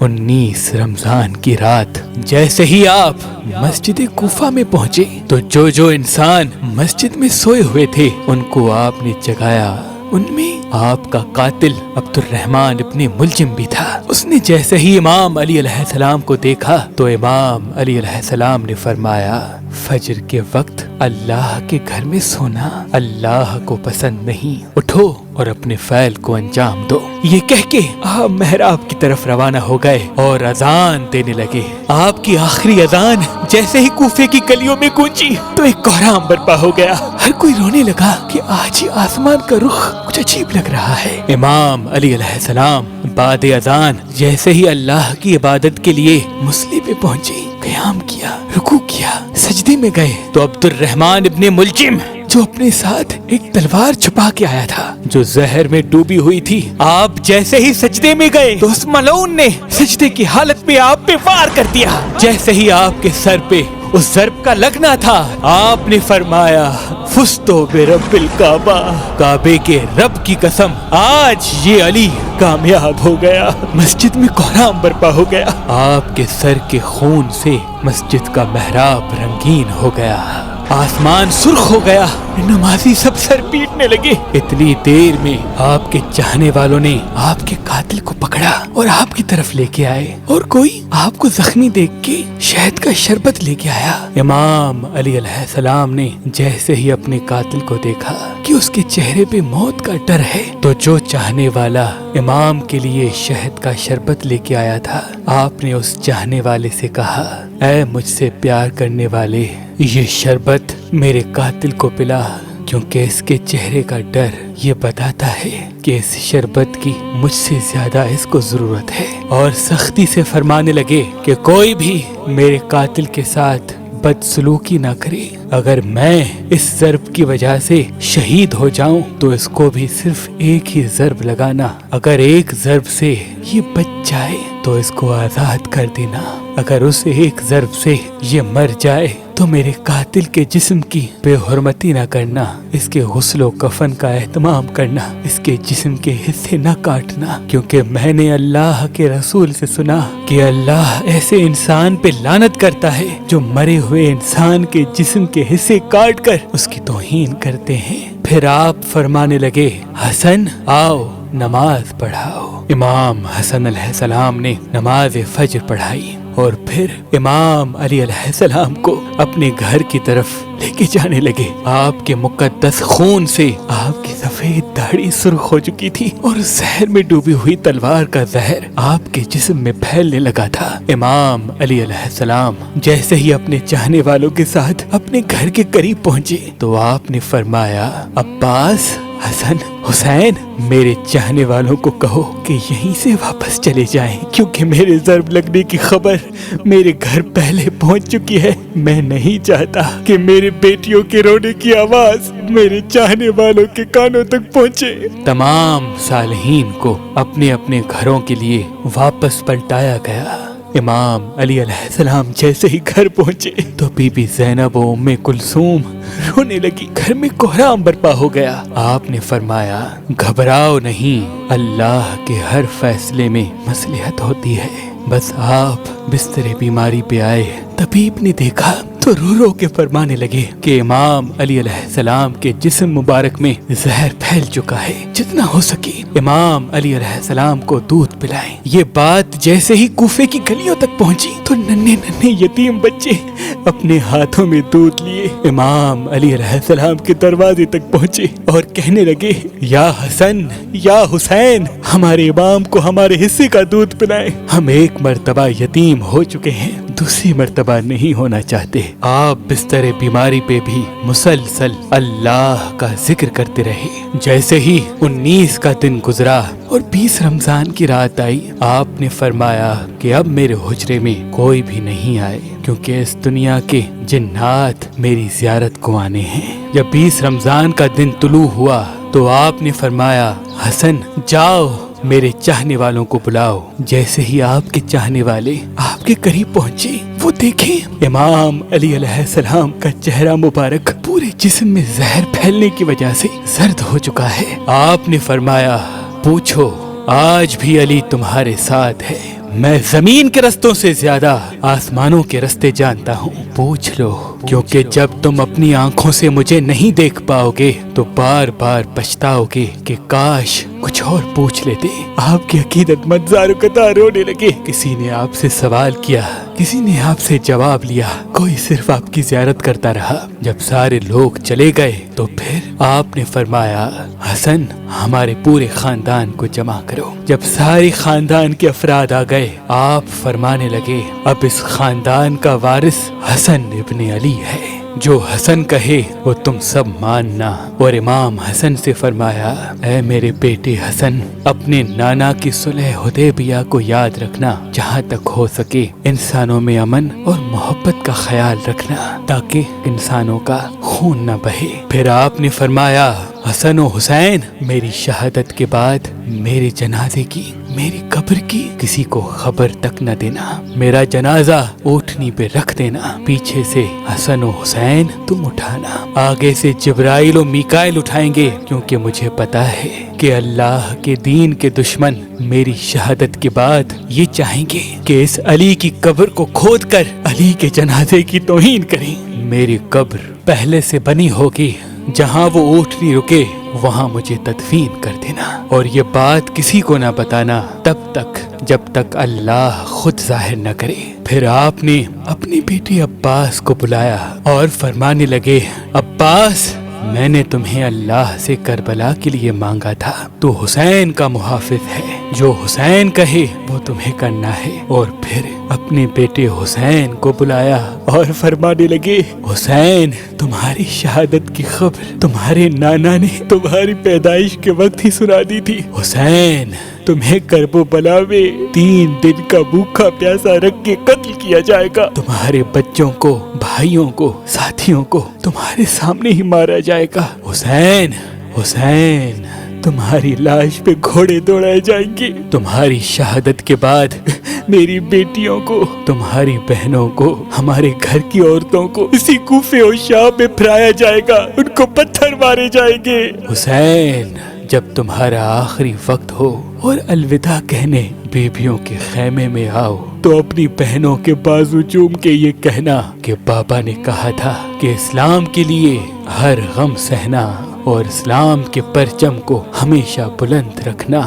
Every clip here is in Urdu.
19 رمضان کی رات جیسے ہی آپ مسجد کوفہ میں پہنچے تو جو انسان مسجد میں سوئے ہوئے تھے ان کو آپ نے جگایا۔ ان میں آپ کا قاتل عبد الرحمن ابن ملجم بھی تھا۔ اس نے جیسے ہی امام علی علیہ السلام کو دیکھا تو امام علی علیہ السلام نے فرمایا، فجر کے وقت اللہ کے گھر میں سونا اللہ کو پسند نہیں، اٹھو اور اپنے فعل کو انجام دو۔ یہ کہہ کے آپ محراب کی طرف روانہ ہو گئے اور اذان دینے لگے۔ آپ کی آخری اذان جیسے ہی کوفے کی گلیوں میں گونجی تو ایک کوہرام برپا ہو گیا۔ ہر کوئی رونے لگا کہ آج ہی آسمان کا رخ کچھ عجیب لگ رہا ہے۔ امام علی علیہ السلام بعد اذان جیسے ہی اللہ کی عبادت کے لیے مصلی پہ پہنچے، قیام کیا، رکوع کیا، سجدے میں گئے تو عبد الرحمن ابن ملجم جو اپنے ساتھ ایک تلوار چھپا کے آیا تھا جو زہر میں ڈوبی ہوئی تھی، آپ جیسے ہی سجدے میں گئے تو اس ملعون نے سجدے کی حالت میں آپ پہ وار کر دیا۔ جیسے ہی آپ کے سر پہ اس ضرب کا لگنا تھا آپ نے فرمایا، فزتو برب الکعبہ، کعبے کے رب کی قسم آج یہ علی کامیاب ہو گیا۔ مسجد میں کوہرام برپا ہو گیا۔ آپ کے سر کے خون سے مسجد کا محراب رنگین ہو گیا، آسمان سرخ ہو گیا، نمازی سب سر پیٹنے لگے۔ اتنی دیر میں آپ کے چاہنے والوں نے آپ کے قاتل کو پکڑا اور آپ کی طرف لے کے آئے، اور کوئی آپ کو زخمی دیکھ کے شہد کا شربت لے کے آیا۔ امام علی علیہ السلام نے جیسے ہی اپنے قاتل کو دیکھا کہ اس کے چہرے پہ موت کا ڈر ہے تو جو چاہنے والا امام کے لیے شہد کا شربت لے کے آیا تھا، آپ نے اس چاہنے والے سے کہا، اے مجھ سے پیار کرنے والے، یہ شربت میرے قاتل کو پلا، کیونکہ اس کے چہرے کا ڈر یہ بتاتا ہے کہ اس شربت کی مجھ سے زیادہ اس کو ضرورت ہے۔ اور سختی سے فرمانے لگے کہ کوئی بھی میرے قاتل کے ساتھ بدسلوکی نہ کرے، اگر میں اس ضرب کی وجہ سے شہید ہو جاؤں تو اس کو بھی صرف ایک ہی ضرب لگانا، اگر ایک ضرب سے یہ بچ جائے تو اس کو آزاد کر دینا، اگر اس ایک ضرب سے یہ مر جائے تو میرے قاتل کے جسم کی بے حرمتی نہ کرنا، اس کے غسل و کفن کا اہتمام کرنا، اس کے جسم کے حصے نہ کاٹنا، کیونکہ میں نے اللہ کے رسول سے سنا کہ اللہ ایسے انسان پہ لعنت کرتا ہے جو مرے ہوئے انسان کے جسم کے حصے کاٹ کر اس کی توہین کرتے ہیں۔ پھر آپ فرمانے لگے، حسن آؤ نماز پڑھاؤ۔ امام حسن علیہ السلام نے نماز فجر پڑھائی اور پھر امام علی علیہ السلام کو اپنے گھر کی طرف لے کے جانے لگے۔ آپ کے مقدس خون سے آپ کی سفید داڑھی سرخ ہو چکی تھی اور زہر میں ڈوبی ہوئی تلوار کا زہر آپ کے جسم میں پھیلنے لگا تھا۔ امام علی علیہ السلام جیسے ہی اپنے چاہنے والوں کے ساتھ اپنے گھر کے قریب پہنچے تو آپ نے فرمایا، عباس، حسن، حسین، میرے چاہنے والوں کو کہو کہ یہیں سے واپس چلے جائیں، کیونکہ میرے ضرب لگنے کی خبر میرے گھر پہلے پہنچ چکی ہے۔ میں نہیں چاہتا کہ میرے بیٹیوں کے رونے کی آواز میرے چاہنے والوں کے کانوں تک پہنچے۔ تمام صالحین کو اپنے اپنے گھروں کے لیے واپس پلٹایا گیا۔ امام علی علیہ السلام جیسے ہی گھر پہنچے تو بی بی زینب و ام کلثوم رونے لگی۔ گھر میں کوہرام برپا ہو گیا۔ آپ نے فرمایا، گھبراؤ نہیں، اللہ کے ہر فیصلے میں مصلحت ہوتی ہے۔ بس آپ بستر بیماری پہ آئے، طبیب نے دیکھا تو رو رو کے فرمانے لگے کہ امام علی علیہ السلام کے جسم مبارک میں زہر پھیل چکا ہے، جتنا ہو سکے امام علی علیہ السلام کو دودھ پلائیں۔ یہ بات جیسے ہی کوفے کی گلیوں تک پہنچی تو ننھے ننھے یتیم بچے اپنے ہاتھوں میں دودھ لیے امام علی علیہ السلام کے دروازے تک پہنچے اور کہنے لگے، یا حسن، یا حسین، ہمارے امام کو ہمارے حصے کا دودھ پلائیں، ہم ایک مرتبہ یتیم ہو چکے ہیں، دوسری مرتبہ نہیں ہونا چاہتے۔ آپ بستر بیماری پہ بھی مسلسل اللہ کا ذکر کرتے رہے۔ جیسے ہی 19 کا دن گزرا اور 20 رمضان کی رات آئی، آپ نے فرمایا کہ اب میرے حجرے میں کوئی بھی نہیں آئے، کیونکہ اس دنیا کے جنات میری زیارت کو آنے ہیں۔ جب 20 رمضان کا دن طلوع ہوا تو آپ نے فرمایا، حسن جاؤ میرے چاہنے والوں کو بلاؤ۔ جیسے ہی آپ کے چاہنے والے آپ کے قریب پہنچے، وہ دیکھیں امام علی علیہ السلام کا چہرہ مبارک پورے جسم میں زہر پھیلنے کی وجہ سے زرد ہو چکا ہے۔ آپ نے فرمایا، پوچھو آج بھی علی تمہارے ساتھ ہے؟ میں زمین کے رستوں سے زیادہ آسمانوں کے رستے جانتا ہوں. پوچھ لو، کیونکہ جب تم اپنی آنکھوں سے مجھے نہیں دیکھ پاؤ گے تو بار بار پچھتاؤ گے کہ کاش کچھ اور پوچھ لیتے. آپ کی عقیدت مند زارو قطار رونے لگے. کسی نے آپ سے سوال کیا، کسی نے آپ سے جواب لیا، کوئی صرف آپ کی زیارت کرتا رہا. جب سارے لوگ چلے گئے تو پھر آپ نے فرمایا، حسن ہمارے پورے خاندان کو جمع کرو. جب سارے خاندان کے افراد آ گئے آپ فرمانے لگے، اب اس خاندان کا وارث حسن ابن علی ہے، جو حسن کہے وہ تم سب ماننا. اور امام حسن سے فرمایا، اے میرے بیٹے حسن، اپنے نانا کی صلح حدیبیہ کو یاد رکھنا. جہاں تک ہو سکے انسانوں میں امن اور محبت کا خیال رکھنا تاکہ انسانوں کا خون نہ بہے. پھر آپ نے فرمایا، حسن و حسین، میری شہادت کے بعد میرے جنازے کی، میری قبر کی کسی کو خبر تک نہ دینا. میرا جنازہ اونٹنی پہ رکھ دینا، پیچھے سے حسن و حسین تم اٹھانا، آگے سے جبرائیل و میکائیل اٹھائیں گے، کیونکہ مجھے پتا ہے کہ اللہ کے دین کے دشمن میری شہادت کے بعد یہ چاہیں گے کہ اس علی کی قبر کو کھود کر علی کے جنازے کی توہین کریں. میری قبر پہلے سے بنی ہوگی، جہاں وہ اونٹنی رکے وہاں مجھے تدفین کر دینا، اور یہ بات کسی کو نہ بتانا تب تک جب تک اللہ خود ظاہر نہ کرے. پھر آپ نے اپنے بیٹے عباس کو بلایا اور فرمانے لگے، عباس، میں نے تمہیں اللہ سے کربلا کے لیے مانگا تھا، تو حسین کا محافظ ہے، جو حسین کہے وہ تمہیں کرنا ہے. اور پھر اپنے بیٹے حسین کو بلایا اور فرمانے لگے، حسین، تمہاری شہادت کی خبر تمہارے نانا نے تمہاری پیدائش کے وقت ہی سنا دی تھی. حسین، تمہیں کرب و بلا میں 3 دن کا بھوکا پیاسا رکھ کے قتل کیا جائے گا. تمہارے بچوں کو، بھائیوں کو، ساتھیوں کو تمہارے سامنے ہی مارا جائے گا. حسین، حسین، تمہاری لاش پہ گھوڑے دوڑائے جائیں گے. تمہاری شہادت کے بعد میری بیٹیوں کو، تمہاری بہنوں کو، ہمارے گھر کی عورتوں کو اسی کوفے اور شام میں پھرایا جائے گا، ان کو پتھر مارے جائیں گے. حسین، جب تمہارا آخری وقت ہو اور الوداع کہنے بیبیوں کے خیمے میں آؤ تو اپنی بہنوں کے بازو چوم کے یہ کہنا کہ بابا نے کہا تھا کہ اسلام کے لیے ہر غم سہنا اور اسلام کے پرچم کو ہمیشہ بلند رکھنا،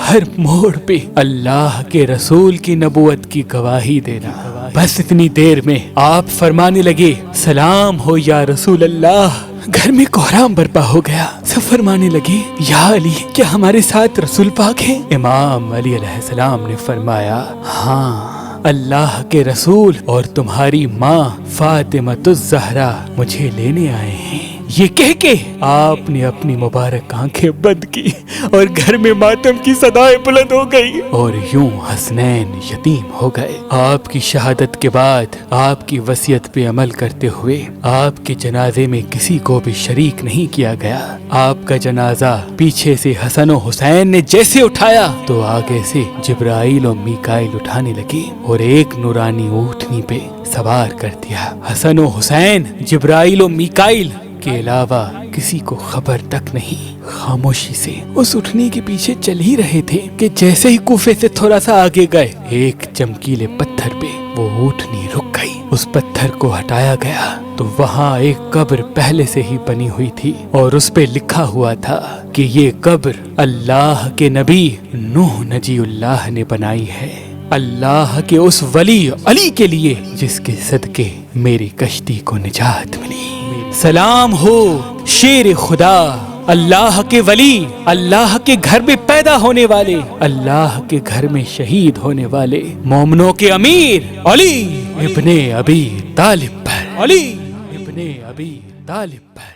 ہر موڑ پہ اللہ کے رسول کی نبوت کی گواہی دینا. بس اتنی دیر میں آپ فرمانے لگے، سلام ہو یا رسول اللہ. گھر میں کوہرام برپا ہو گیا. سب فرمانے لگے، یا علی، کیا ہمارے ساتھ رسول پاک ہیں؟ امام علی علیہ السلام نے فرمایا، ہاں، اللہ کے رسول اور تمہاری ماں فاطمہ الزہرا مجھے لینے آئے ہیں. یہ کہہ کے آپ نے اپنی مبارک آنکھیں بند کی اور گھر میں ماتم کی صدائیں بلند ہو گئی اور یوں حسنین یتیم ہو گئے. آپ کی شہادت کے بعد آپ کی وصیت پہ عمل کرتے ہوئے آپ کے جنازے میں کسی کو بھی شریک نہیں کیا گیا. آپ کا جنازہ پیچھے سے حسن و حسین نے جیسے اٹھایا تو آگے سے جبرائیل و میکائیل اٹھانے لگے اور ایک نورانی اونٹنی پہ سوار کر دیا. حسن و حسین جبرائیل و میکائیل کے علاوہ کسی کو خبر تک نہیں خاموشی سے اس اٹھنے کے پیچھے چل ہی رہے تھے کہ جیسے ہی کوفے سے تھوڑا سا آگے گئے ایک چمکیلے پتھر پہ وہ اونٹنی رک گئی. اس پتھر کو ہٹایا گیا تو وہاں ایک قبر پہلے سے ہی بنی ہوئی تھی اور اس پہ لکھا ہوا تھا کہ یہ قبر اللہ کے نبی نوح نجی اللہ نے بنائی ہے، اللہ کے اس ولی علی کے لیے جس کے صدقے میری کشتی کو نجات ملی. سلام ہو شیر خدا، اللہ کے ولی، اللہ کے گھر میں پیدا ہونے والے، اللہ کے گھر میں شہید ہونے والے مومنوں کے امیر علی ابن ابی طالب پر، علی ابن ابی طالب پر.